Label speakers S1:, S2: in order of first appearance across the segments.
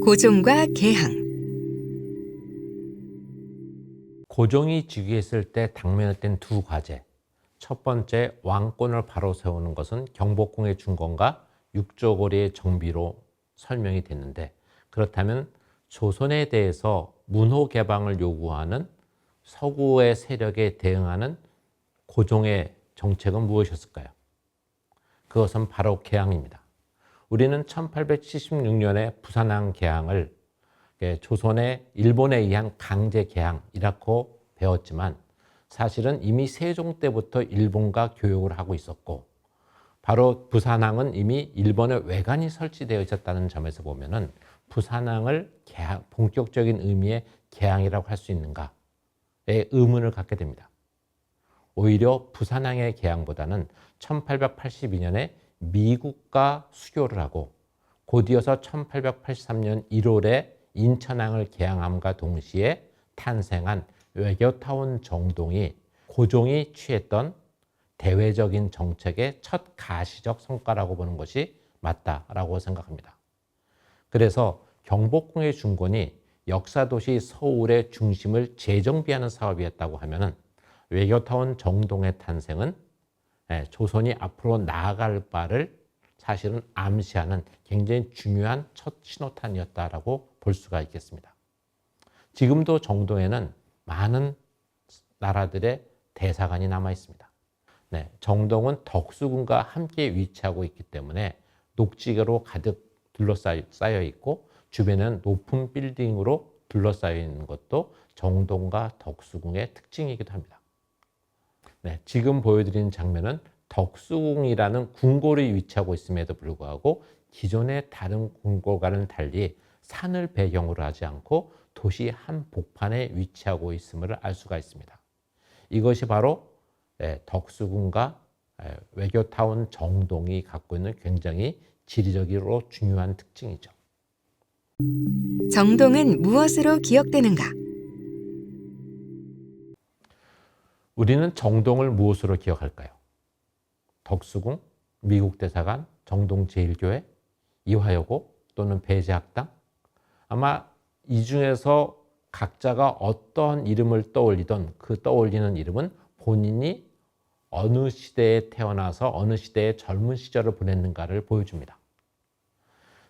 S1: 고종과 개항.
S2: 고종이 즉위했을 때 당면에 뗀 두 과제. 첫 번째, 왕권을 바로 세우는 것은 경복궁의 중건과 육조고리의 정비로 설명이 됐는데, 그렇다면 조선에 대해서 문호 개방을 요구하는 서구의 세력에 대응하는 고종의 정책은 무엇이었을까요? 그것은 바로 개항입니다. 우리는 1876년에 부산항 개항을 조선의 일본에 의한 강제 개항이라고 배웠지만, 사실은 이미 세종 때부터 일본과 교역을 하고 있었고, 바로 부산항은 이미 일본의 외관이 설치되어 있었다는 점에서 보면은 부산항을 본격적인 의미의 개항이라고 할 수 있는가에 의문을 갖게 됩니다. 오히려 부산항의 개항보다는 1882년에 미국과 수교를 하고, 곧이어서 1883년 1월에 인천항을 개항함과 동시에 탄생한 외교타운 정동이 고종이 취했던 대외적인 정책의 첫 가시적 성과라고 보는 것이 맞다라고 생각합니다. 그래서 경복궁의 중건이 역사도시 서울의 중심을 재정비하는 사업이었다고 하면은, 외교타운 정동의 탄생은 조선이 앞으로 나아갈 바를 사실은 암시하는 굉장히 중요한 첫 신호탄이었다라고 볼 수가 있겠습니다. 지금도 정동에는 많은 나라들의 대사관이 남아 있습니다. 정동은 덕수궁과 함께 위치하고 있기 때문에 녹지가로 가득 둘러싸여 있고, 주변은 높은 빌딩으로 둘러싸여 있는 것도 정동과 덕수궁의 특징이기도 합니다. 지금 보여드리는 장면은 덕수궁이라는 궁궐이 위치하고 있음에도 불구하고 기존의 다른 궁궐과는 달리 산을 배경으로 하지 않고 도시 한복판에 위치하고 있음을 알 수가 있습니다. 이것이 바로 덕수궁과 외교타운 정동이 갖고 있는 굉장히 지리적으로 중요한 특징이죠.
S1: 정동은 무엇으로 기억되는가?
S2: 우리는 정동을 무엇으로 기억할까요? 덕수궁, 미국 대사관, 정동 제일교회, 이화여고 또는 배제학당? 아마 이 중에서 각자가 어떤 이름을 떠올리던 그 떠올리는 이름은 본인이 어느 시대에 태어나서 어느 시대의 젊은 시절을 보냈는가를 보여줍니다.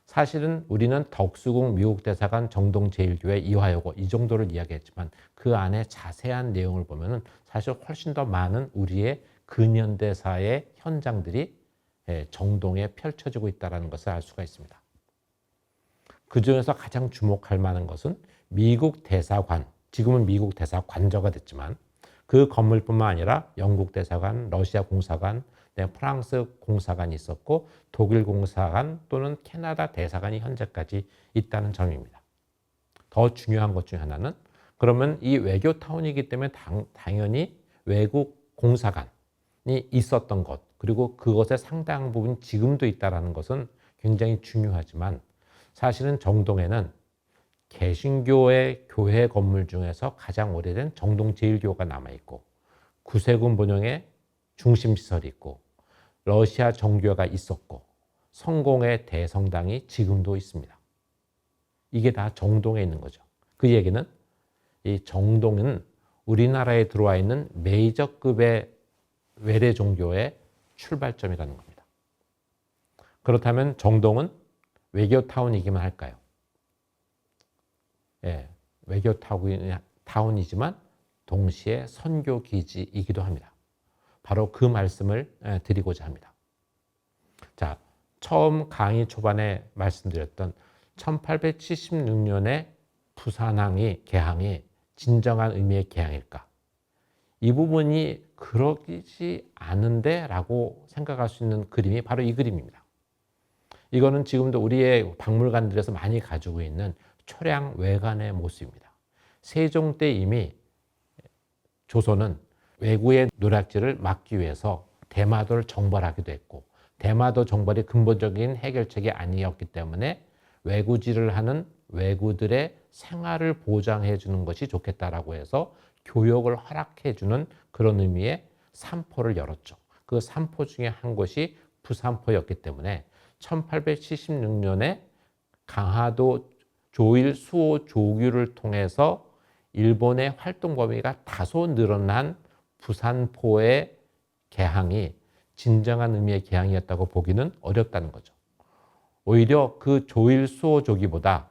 S2: 사실은 우리는 덕수궁, 미국 대사관, 정동 제일교회, 이화여고 이 정도를 이야기했지만, 그 안에 자세한 내용을 보면은 사실 훨씬 더 많은 우리의 근현대사의 현장들이 정동에 펼쳐지고 있다는 것을 알 수가 있습니다. 그 중에서 가장 주목할 만한 것은 미국 대사관, 지금은 미국 대사관저가 됐지만, 그 건물뿐만 아니라 영국 대사관, 러시아 공사관, 프랑스 공사관이 있었고, 독일 공사관 또는 캐나다 대사관이 현재까지 있다는 점입니다. 더 중요한 것 중 하나는, 그러면 이 외교타운이기 때문에 당연히 외국 공사관이 있었던 것, 그리고 그것의 상당 부분 지금도 있다는 것은 굉장히 중요하지만, 사실은 정동에는 개신교의 교회 건물 중에서 가장 오래된 정동 제일교가 남아있고, 구세군 본영의 중심시설이 있고, 러시아 정교회가 있었고, 성공의 대성당이 지금도 있습니다. 이게 다 정동에 있는 거죠. 그 얘기는 이 정동은 우리나라에 들어와 있는 메이저급의 외래 종교의 출발점이라는 겁니다. 그렇다면 정동은 외교타운이기만 할까요? 외교타운이지만 동시에 선교기지이기도 합니다. 바로 그 말씀을 드리고자 합니다. 자, 처음 강의 초반에 말씀드렸던 1876년에 부산항이 개항이 진정한 의미의 개항일까? 이 부분이 그러지 않은데 라고 생각할 수 있는 그림이 바로 이 그림입니다. 이거는 지금도 우리의 박물관들에서 많이 가지고 있는 초량 외관의 모습입니다. 세종 때 이미 조선은 외구의 노략질을 막기 위해서 대마도를 정벌하기도 했고, 대마도 정벌이 근본적인 해결책이 아니었기 때문에 외구질을 하는 외구들의 생활을 보장해 주는 것이 좋겠다라고 해서 교역을 허락해 주는 그런 의미의 삼포를 열었죠. 그 삼포 중에 한 곳이 부산포였기 때문에 1876년에 강화도 조일 수호 조규를 통해서 일본의 활동 범위가 다소 늘어난 부산포의 개항이 진정한 의미의 개항이었다고 보기는 어렵다는 거죠. 오히려 그 조일 수호 조기보다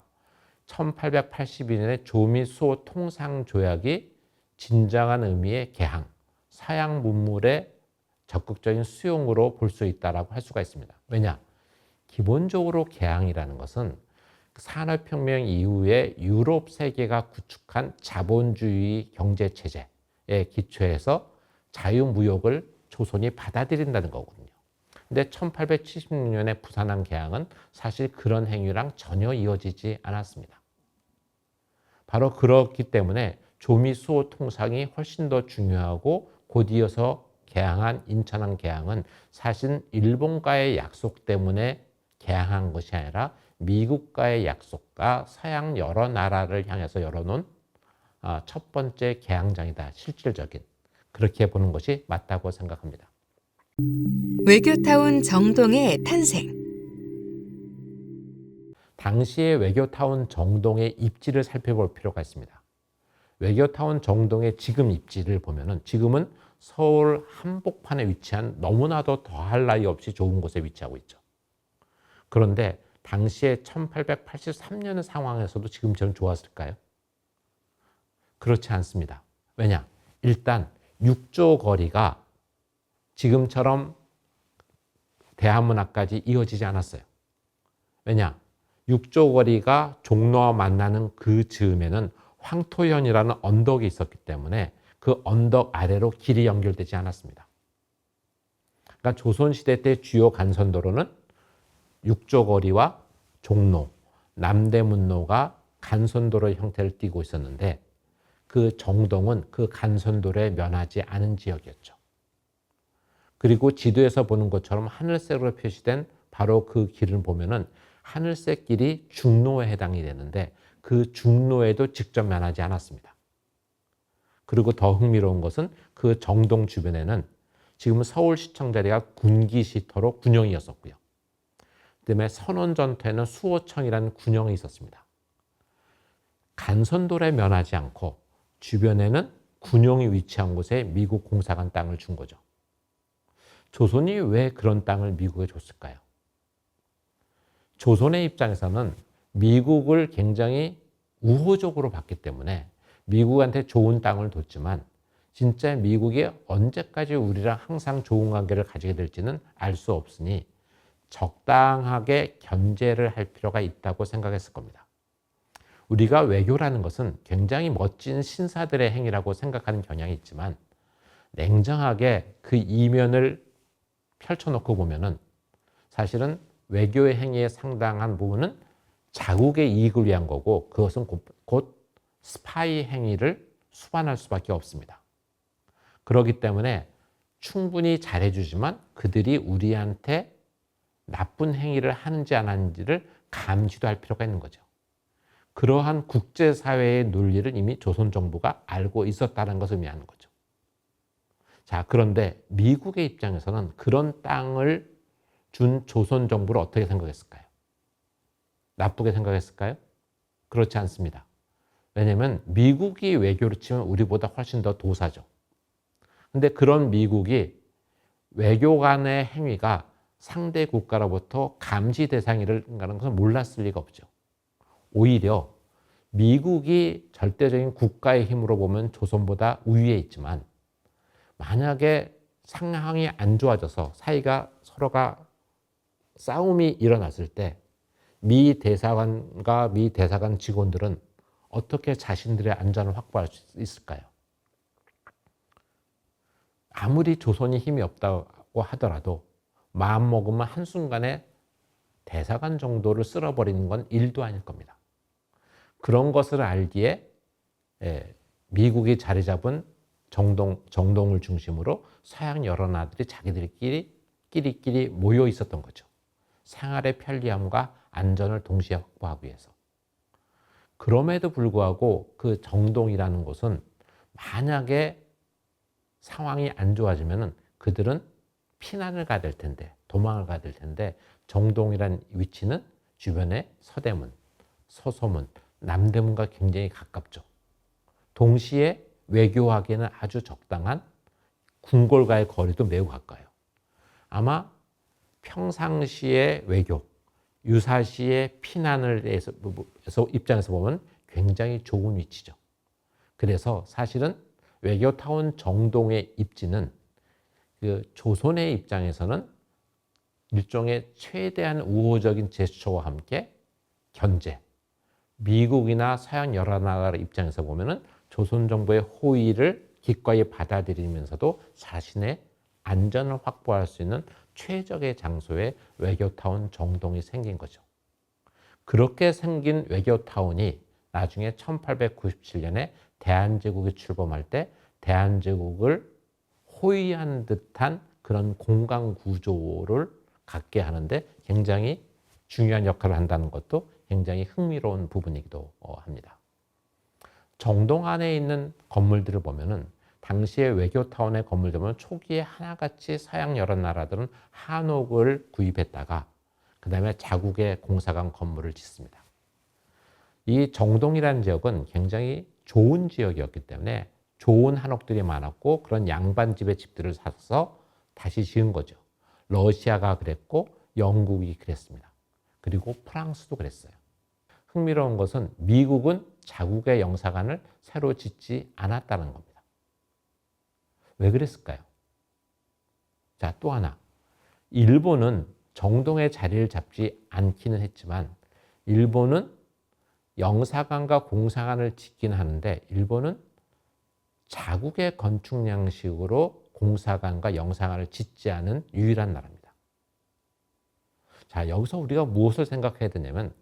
S2: 1882년의 조미 수호 통상 조약이 진정한 의미의 개항, 서양 문물의 적극적인 수용으로 볼 수 있다고 할 수가 있습니다. 왜냐? 기본적으로 개항이라는 것은 산업혁명 이후에 유럽 세계가 구축한 자본주의 경제체제에 기초해서 자유무역을 조선이 받아들인다는 거거든요. 근데 1876년에 부산항 개항은 사실 그런 행위랑 전혀 이어지지 않았습니다. 바로 그렇기 때문에 조미수호 통상이 훨씬 더 중요하고 곧 이어서 개항한 인천항 개항은 사실 일본과의 약속 때문에 개항한 것이 아니라 미국과의 약속과 서양 여러 나라를 향해서 열어놓은 첫 번째 개항장이다. 실질적인. 그렇게 보는 것이 맞다고 생각합니다.
S1: 외교타운 정동의 탄생.
S2: 당시의 외교타운 정동의 입지를 살펴볼 필요가 있습니다. 외교타운 정동의 지금 입지를 보면은 지금은 서울 한복판에 위치한 너무나도 더할 나위 없이 좋은 곳에 위치하고 있죠. 그런데 당시에 1883년 상황에서도 지금처럼 좋았을까요? 그렇지 않습니다. 왜냐? 일단 육조 거리가 지금처럼 대한문 앞까지 이어지지 않았어요. 왜냐? 육조 거리가 종로와 만나는 그 즈음에는 황토현이라는 언덕이 있었기 때문에 그 언덕 아래로 길이 연결되지 않았습니다. 그러니까 조선시대 때 주요 간선도로는 육조거리와 종로, 남대문로가 간선도로의 형태를 띠고 있었는데 그 정동은 그 간선도로에 면하지 않은 지역이었죠. 그리고 지도에서 보는 것처럼 하늘색으로 표시된 바로 그 길을 보면은 하늘색 길이 중로에 해당이 되는데 그 중로에도 직접 면하지 않았습니다. 그리고 더 흥미로운 것은 그 정동 주변에는 지금 서울시청 자리가 군기시터로 군영이었었고요. 그다음에 선원전투에는 수호청이라는 군영이 있었습니다. 간선도로에 면하지 않고 주변에는 군용이 위치한 곳에 미국 공사관 땅을 준 거죠. 조선이 왜 그런 땅을 미국에 줬을까요? 조선의 입장에서는 미국을 굉장히 우호적으로 봤기 때문에 미국한테 좋은 땅을 뒀지만 진짜 미국이 언제까지 우리랑 항상 좋은 관계를 가지게 될지는 알 수 없으니 적당하게 견제를 할 필요가 있다고 생각했을 겁니다. 우리가 외교라는 것은 굉장히 멋진 신사들의 행위라고 생각하는 경향이 있지만 냉정하게 그 이면을 펼쳐놓고 보면은 사실은 외교의 행위의 상당한 부분은 자국의 이익을 위한 거고 그것은 곧 스파이 행위를 수반할 수밖에 없습니다. 그렇기 때문에 충분히 잘해주지만 그들이 우리한테 나쁜 행위를 하는지 안 하는지를 감시도 할 필요가 있는 거죠. 그러한 국제사회의 논리를 이미 조선 정부가 알고 있었다는 것을 의미하는 거죠. 자, 그런데 미국의 입장에서는 그런 땅을 준 조선 정부를 어떻게 생각했을까요? 나쁘게 생각했을까요? 그렇지 않습니다. 왜냐하면 미국이 외교로 치면 우리보다 훨씬 더 도사죠. 근데 그런 미국이 외교 간의 행위가 상대 국가로부터 감시 대상이라는 것은 몰랐을 리가 없죠. 오히려 미국이 절대적인 국가의 힘으로 보면 조선보다 우위에 있지만 만약에 상황이 안 좋아져서 사이가 서로가 싸움이 일어났을 때 미 대사관과 미 대사관 직원들은 어떻게 자신들의 안전을 확보할 수 있을까요? 아무리 조선이 힘이 없다고 하더라도 마음먹으면 한순간에 대사관 정도를 쓸어버리는 건 일도 아닐 겁니다. 그런 것을 알기에 미국이 자리 잡은 정동을 중심으로 서양 여러 나라들이 자기들끼리 모여 있었던 거죠. 생활의 편리함과 안전을 동시에 확보하기 위해서. 그럼에도 불구하고 그 정동이라는 곳은 만약에 상황이 안 좋아지면 그들은 피난을 가야 될 텐데, 도망을 가야 될 텐데 정동이라는 위치는 주변에 서대문, 서소문, 남대문과 굉장히 가깝죠. 동시에 외교하기에는 아주 적당한 궁궐과의 거리도 매우 가까워요. 아마 평상시의 외교, 유사시의 피난을 해서 입장에서 보면 굉장히 좋은 위치죠. 그래서 사실은 외교타운 정동의 입지는 그 조선의 입장에서는 일종의 최대한 우호적인 제스처와 함께 견제, 미국이나 서양 여러 나라 입장에서 보면은 조선 정부의 호의를 기꺼이 받아들이면서도 자신의 안전을 확보할 수 있는 최적의 장소에 외교타운 정동이 생긴 거죠. 그렇게 생긴 외교타운이 나중에 1897년에 대한제국이 출범할 때 대한제국을 호위한 듯한 그런 공간 구조를 갖게 하는데 굉장히 중요한 역할을 한다는 것도 굉장히 흥미로운 부분이기도 합니다. 정동 안에 있는 건물들을 보면은 당시에 외교타운의 건물들 보면 초기에 하나같이 서양 여러 나라들은 한옥을 구입했다가 그 다음에 자국의 공사관 건물을 짓습니다. 이 정동이라는 지역은 굉장히 좋은 지역이었기 때문에 좋은 한옥들이 많았고 그런 양반집의 집들을 사서 다시 지은 거죠. 러시아가 그랬고 영국이 그랬습니다. 그리고 프랑스도 그랬어요. 흥미로운 것은 미국은 자국의 영사관을 새로 짓지 않았다는 겁니다. 왜 그랬을까요? 자, 또 하나. 일본은 정동의 자리를 잡지 않기는 했지만 일본은 영사관과 공사관을 짓긴 하는데 일본은 자국의 건축 양식으로 공사관과 영사관을 짓지 않은 유일한 나라입니다. 자, 여기서 우리가 무엇을 생각해야 되냐면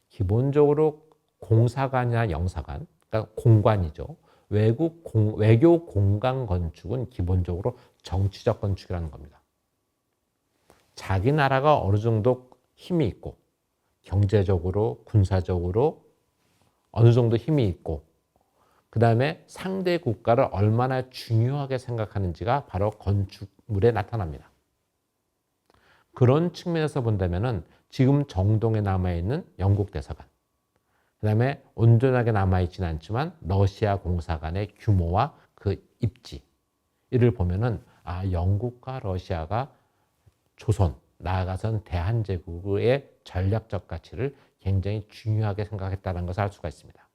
S2: 기본적으로 공사관이나 영사관, 그러니까 공관이죠. 외교 공간 건축은 기본적으로 정치적 건축이라는 겁니다. 자기 나라가 어느 정도 힘이 있고 경제적으로, 군사적으로 어느 정도 힘이 있고 그 다음에 상대 국가를 얼마나 중요하게 생각하는지가 바로 건축물에 나타납니다. 그런 측면에서 본다면은 지금 정동에 남아있는 영국 대사관, 그 다음에 온전하게 남아있지는 않지만 러시아 공사관의 규모와 그 입지, 이를 보면은 영국과 러시아가 조선, 나아가선 대한제국의 전략적 가치를 굉장히 중요하게 생각했다는 것을 알 수가 있습니다.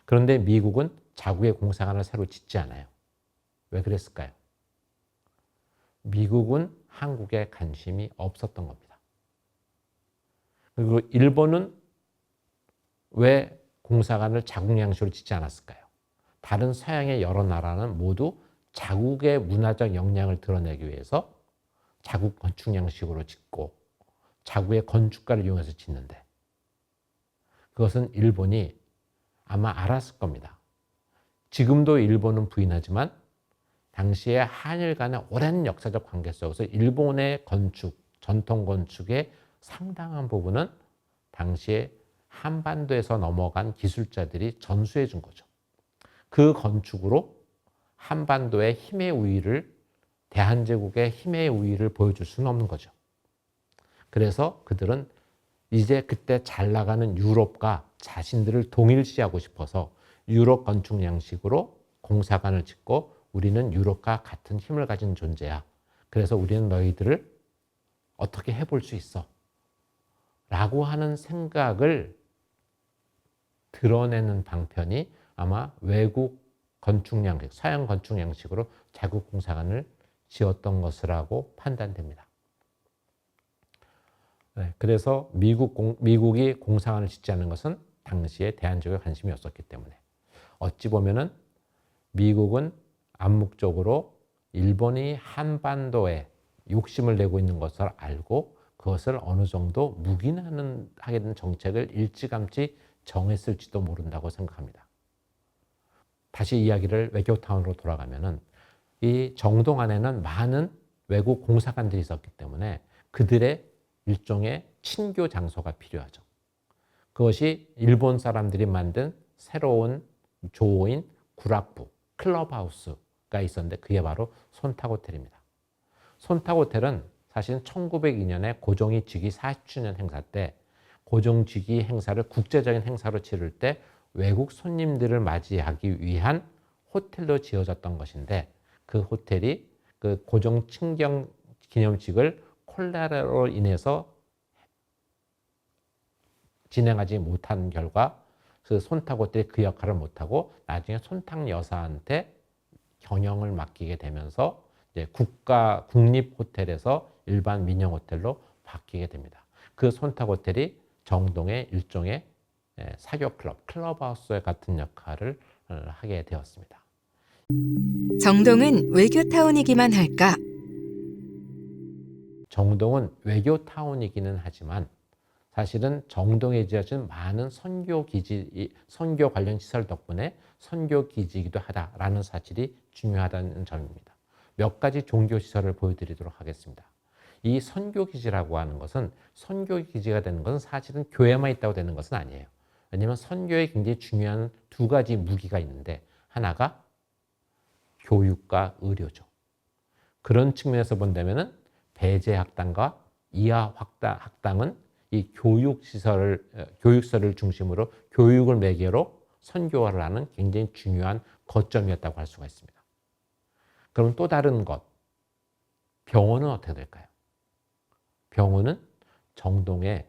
S2: 그런데 미국은 자국의 공사관을 새로 짓지 않아요. 왜 그랬을까요? 미국은 한국에 관심이 없었던 겁니다. 그리고 일본은 왜 공사관을 자국 양식으로 짓지 않았을까요? 다른 서양의 여러 나라는 모두 자국의 문화적 역량을 드러내기 위해서 자국 건축 양식으로 짓고 자국의 건축가를 이용해서 짓는데 그것은 일본이 아마 알았을 겁니다. 지금도 일본은 부인하지만 당시에 한일 간의 오랜 역사적 관계 속에서 일본의 건축, 전통 건축의 상당한 부분은 당시에 한반도에서 넘어간 기술자들이 전수해 준 거죠. 그 건축으로 한반도의 힘의 우위를, 대한제국의 힘의 우위를 보여줄 수는 없는 거죠. 그래서 그들은 이제 그때 잘 나가는 유럽과 자신들을 동일시하고 싶어서 유럽 건축 양식으로 공사관을 짓고 우리는 유럽과 같은 힘을 가진 존재야. 그래서 우리는 너희들을 어떻게 해볼 수 있어. 라고 하는 생각을 드러내는 방편이 아마 외국 건축 양식, 서양 건축 양식으로 자국 공사관을 지었던 것이라고 판단됩니다. 네, 그래서 미국이 공사관을 짓지 않는 것은 당시에 대한제국에 관심이 없었기 때문에 어찌 보면은 미국은 암묵적으로 일본이 한반도에 욕심을 내고 있는 것을 알고 그것을 어느 정도 묵인하게 된 정책을 일찌감치 정했을지도 모른다고 생각합니다. 다시 이야기를 외교타운으로 돌아가면은 이 정동 안에는 많은 외국 공사관들이 있었기 때문에 그들의 일종의 친교 장소가 필요하죠. 그것이 일본 사람들이 만든 새로운 조어인 구락부, 클럽하우스가 있었는데 그게 바로 손탁호텔입니다. 손탁호텔은 사실 1902년에 고종이 즉위 40주년 행사 때 고정주기 행사를 국제적인 행사로 치를 때 외국 손님들을 맞이하기 위한 호텔로 지어졌던 것인데, 그 호텔이 그 고정 친경 기념식을 콜레라로 인해서 진행하지 못한 결과 그 손탁 호텔이 그 역할을 못하고 나중에 손탁 여사한테 경영을 맡기게 되면서 이제 국립 호텔에서 일반 민영 호텔로 바뀌게 됩니다. 그 손탁 호텔이 정동의 일종의 사교 클럽하우스 같은 역할을 하게 되었습니다.
S1: 정동은 외교타운이기만 할까?
S2: 정동은 외교타운이기는 하지만 사실은 정동에 지어진 많은 선교 관련 시설 덕분에 선교 기지이기도 하다라는 사실이 중요하다는 점입니다. 몇 가지 종교 시설을 보여드리도록 하겠습니다. 이 선교 기지라고 하는 것은, 선교 기지가 되는 것은 사실은 교회만 있다고 되는 것은 아니에요. 왜냐하면 선교에 굉장히 중요한 두 가지 무기가 있는데, 하나가 교육과 의료죠. 그런 측면에서 본다면은 배제학당과 이하학당은 이 교육설을 중심으로 교육을 매개로 선교화를 하는 굉장히 중요한 거점이었다고 할 수가 있습니다. 그럼 또 다른 것, 병원은 어떻게 될까요? 병원은 정동에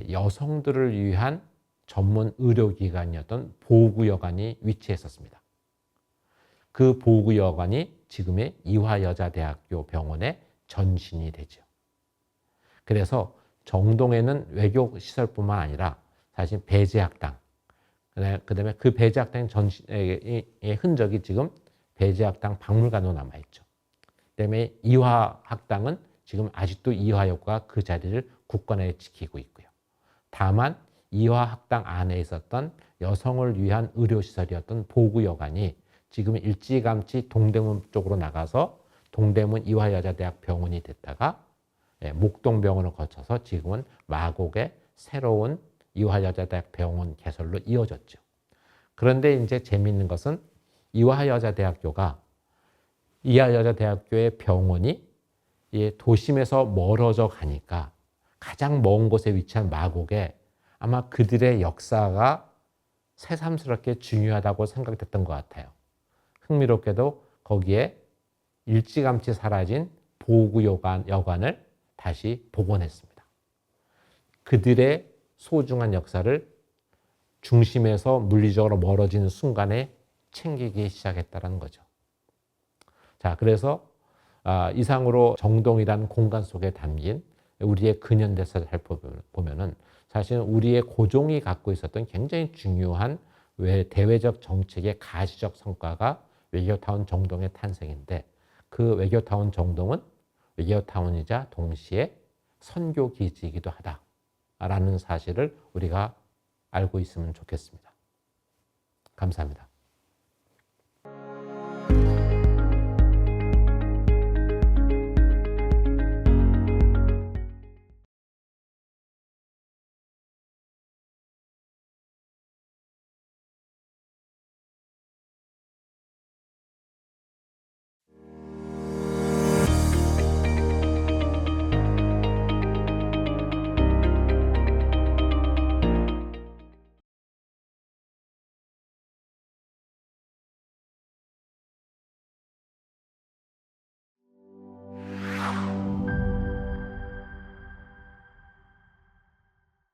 S2: 여성들을 위한 전문 의료기관이었던 보구여관이 위치했었습니다. 그 보구여관이 지금의 이화여자대학교 병원의 전신이 되죠. 그래서 정동에는 외교시설뿐만 아니라 사실 배제학당, 그 다음에 그 배제학당 전신의 흔적이 지금 배제학당 박물관으로 남아있죠. 그 다음에 이화학당은 지금 아직도 이화여고가 그 자리를 굳건하게 지키고 있고요. 다만 이화학당 안에 있었던 여성을 위한 의료시설이었던 보구여관이 지금 일찌감치 동대문 쪽으로 나가서 동대문 이화여자대학 병원이 됐다가 목동병원을 거쳐서 지금은 마곡의 새로운 이화여자대학 병원 개설로 이어졌죠. 그런데 이제 재미있는 것은 이화여자대학교의 병원이 도심에서 멀어져 가니까 가장 먼 곳에 위치한 마곡에 아마 그들의 역사가 새삼스럽게 중요하다고 생각됐던 것 같아요. 흥미롭게도 거기에 일찌감치 사라진 보구여관을 다시 복원했습니다. 그들의 소중한 역사를 중심에서 물리적으로 멀어지는 순간에 챙기기 시작했다는 거죠. 자, 그래서 이상으로 정동이라는 공간 속에 담긴 우리의 근현대사를 살펴보면은 사실 우리의 고종이 갖고 있었던 굉장히 중요한 대외적 정책의 가시적 성과가 외교타운 정동의 탄생인데, 그 외교타운 정동은 외교타운이자 동시에 선교기지이기도 하다라는 사실을 우리가 알고 있으면 좋겠습니다. 감사합니다.